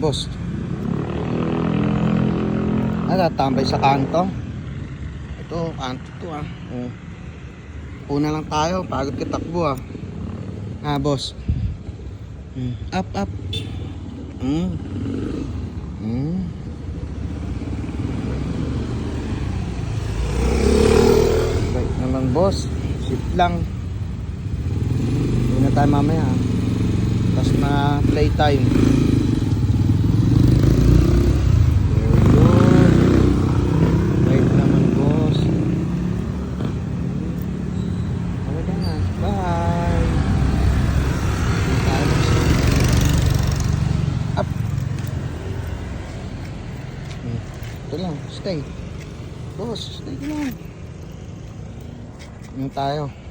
boss. Tatambay sa kanto. Ito, kanto to Una lang tayo, pagod katakbo boss. Up. Right naman boss. Sit lang. Hindi na tayo mamaya. Tapos na playtime. Ito lang, stay. Boss, stay lang. Tayo.